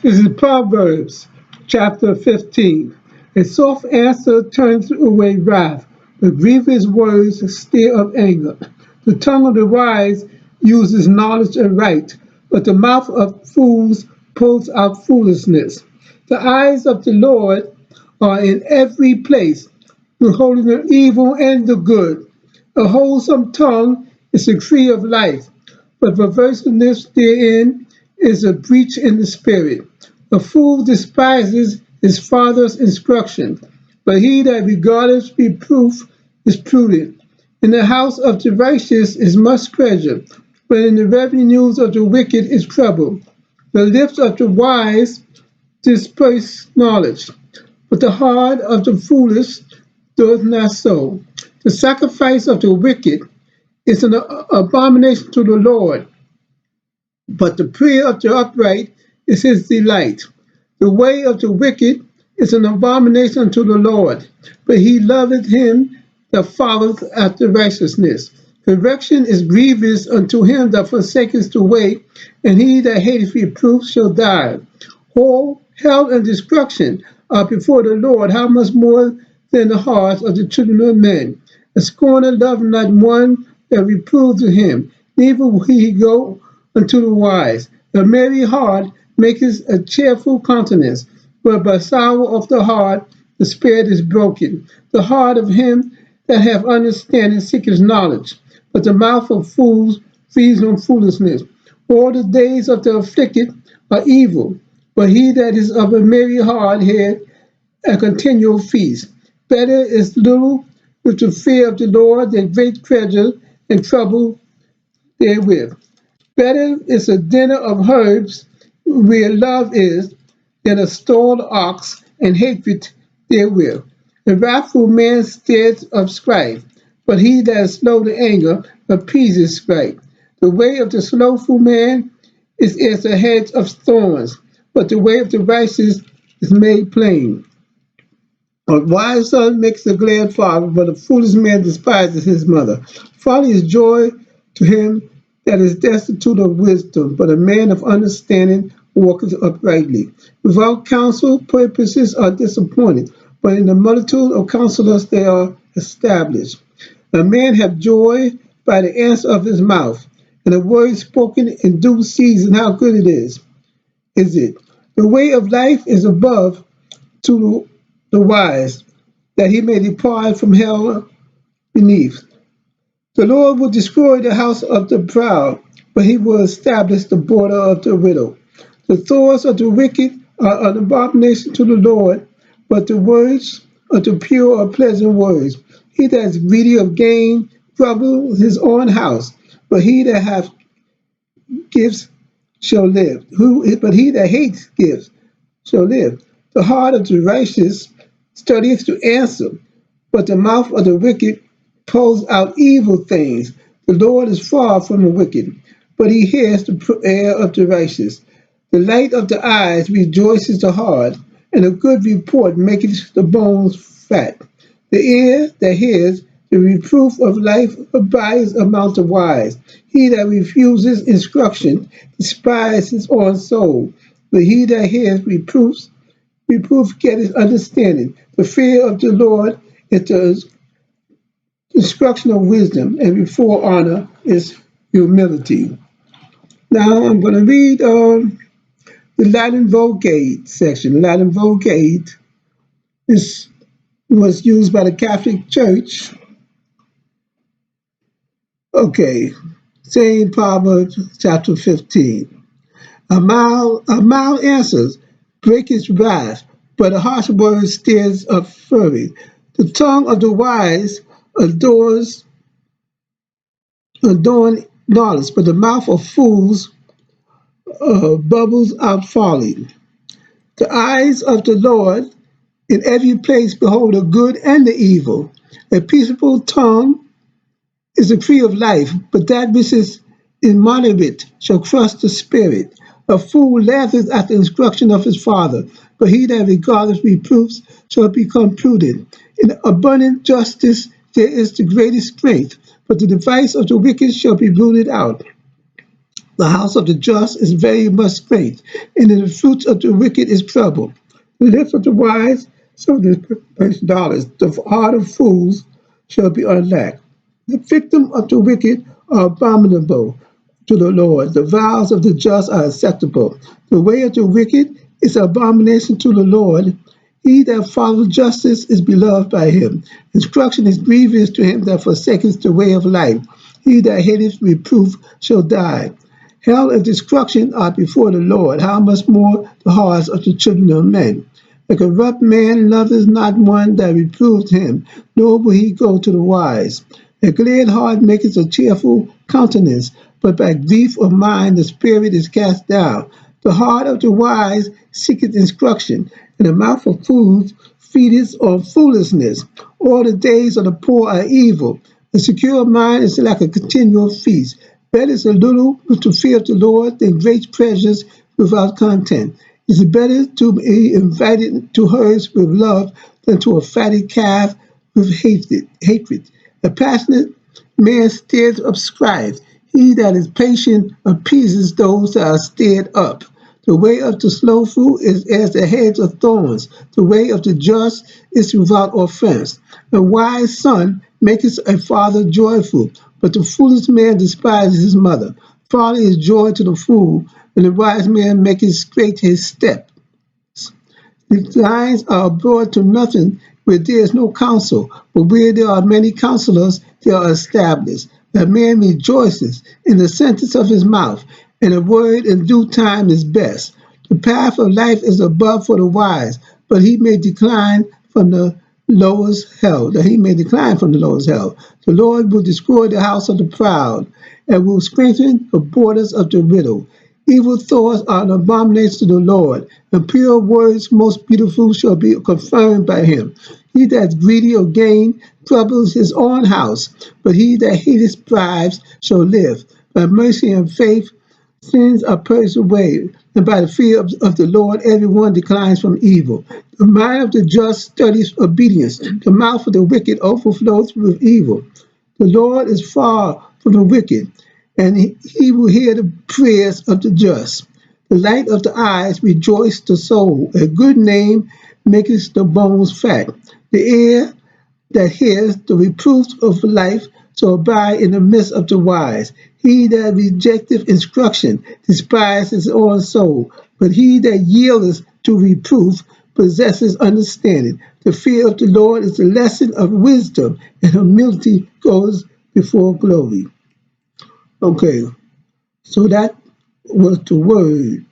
This is Proverbs chapter 15. A soft answer turns away wrath, but grievous words stir up anger. The tongue of the wise uses knowledge and right, but the mouth of fools pulls out foolishness. The eyes of the Lord are in every place, beholding the evil and the good. A wholesome tongue is the tree of life, but perverseness therein is a breach in the spirit. A fool despises his father's instruction, but he that regardeth reproof is prudent. In the house of the righteous is much treasure, but in the revenues of the wicked is trouble. The lips of the wise disperse knowledge, but the heart of the foolish doeth not so. The sacrifice of the wicked is an abomination to the Lord, but the prayer of the upright is his delight. The way of the wicked is an abomination to the Lord, but he loveth him that followeth after righteousness. Correction is grievous unto him that forsaketh the way, and he that hateth reproof shall die. All hell and destruction are before the Lord, how much more than the hearts of the children of men. A scorner loveth not one that reproveth him, neither will he go unto the wise. A merry heart maketh a cheerful countenance, but by sorrow of the heart the spirit is broken. The heart of him that hath understanding seeketh knowledge, but the mouth of fools feeds on foolishness. All the days of the afflicted are evil, but he that is of a merry heart hath a continual feast. Better is little with the fear of the Lord than great treasure and trouble therewith. Better is a dinner of herbs where love is than a stalled ox and hatred therewith. The wrathful man stirs up strife, but he that is slow to anger appeases strife. The way of the slothful man is as a hedge of thorns, but the way of the righteous is made plain. A wise son makes a glad father, but a foolish man despises his mother. Folly is joy to him that is destitute of wisdom, but a man of understanding walketh uprightly. Without counsel, purposes are disappointed, but in the multitude of counselors they are established. A man hath joy by the answer of his mouth, and a word spoken in due season, how good is it? The way of life is above to the wise, that he may depart from hell beneath. The Lord will destroy the house of the proud, but he will establish the border of the widow. The thoughts of the wicked are an abomination to the Lord, but the words of the pure are pleasant words. He that is greedy of gain troubles his own house, but he that hath gifts shall live. But he that hates gifts shall live. The heart of the righteous studieth to answer, but the mouth of the wicked pulls out evil things. The Lord is far from the wicked, but he hears the prayer of the righteous. The light of the eyes rejoices the heart, and a good report maketh the bones fat. The ear that hears the reproof of life abides among the wise. He that refuses instruction despises his own soul, but he that hears reproof getteth understanding. The fear of the Lord is the instruction of wisdom, and before honor is humility. Now I'm going to read the Latin Vulgate section. Latin Vulgate was used by the Catholic Church. Okay, saying Proverbs chapter 15. A mild answers break his wrath, but a harsh word stirs up fury. The tongue of the wise adorn knowledge, but the mouth of fools bubbles out folly. The eyes of the Lord in every place behold the good and the evil. A peaceable tongue is a tree of life, but that which is immoderate shall crush the spirit. A fool laugheth at the instruction of his father, but he that regardeth reproofs shall become prudent. In abundant justice there is the greatest strength, but the device of the wicked shall be rooted out. The house of the just is very much strength, and in the fruits of the wicked is trouble. The lips of the wise shall disperse dollars. The heart of fools shall be unlacked. The victim of the wicked are abominable to the Lord. The vows of the just are acceptable. The way of the wicked is abomination to the Lord. He that follows justice is beloved by him. Instruction is grievous to him that forsaketh the way of life. He that hateth reproof shall die. Hell and destruction are before the Lord. How much more the hearts of the children of men? A corrupt man loveth not one that reproveth him, nor will he go to the wise. A glad heart maketh a cheerful countenance, but by grief of mind the spirit is cast down. The heart of the wise seeketh instruction, and the mouth of fools feedeth on foolishness. All the days of the poor are evil. A secure mind is like a continual feast. Better is a little with the fear of the Lord than great treasures without content. It is better to be invited to hers with love than to a fatted calf with hatred. A passionate man stirs up strife. He that is patient appeases those that are stirred up. The way of the slothful is as the hedge of thorns. The way of the just is without offense. A wise son maketh a father joyful, but the foolish man despises his mother. Folly is joy to the fool, and the wise man maketh straight his step. The lines are abroad to nothing where there is no counsel, but where there are many counselors, they are established. A man rejoices in the sentence of his mouth, and a word in due time is best. The path of life is above for the wise, but he may decline from the lowest hell. That he may decline from the lowest hell. The Lord will destroy the house of the proud, and will strengthen the borders of the widow. Evil thoughts are an abomination to the Lord, and pure words most beautiful shall be confirmed by him. He that is greedy of gain troubles his own house, but he that hateth bribes shall live. By mercy and faith sins are purged away, and by the fear of the Lord everyone declines from evil. The mind of the just studies obedience, the mouth of the wicked overflows with evil. The Lord is far from the wicked, and he will hear the prayers of the just. The light of the eyes rejoices the soul. A good name maketh the bones fat. The ear that hears the reproofs of life shall abide in the midst of the wise. He that rejecteth instruction despises his own soul, but he that yieldeth to reproof possesses understanding. The fear of the Lord is the lesson of wisdom, and humility goes before glory. Okay, so that was the word.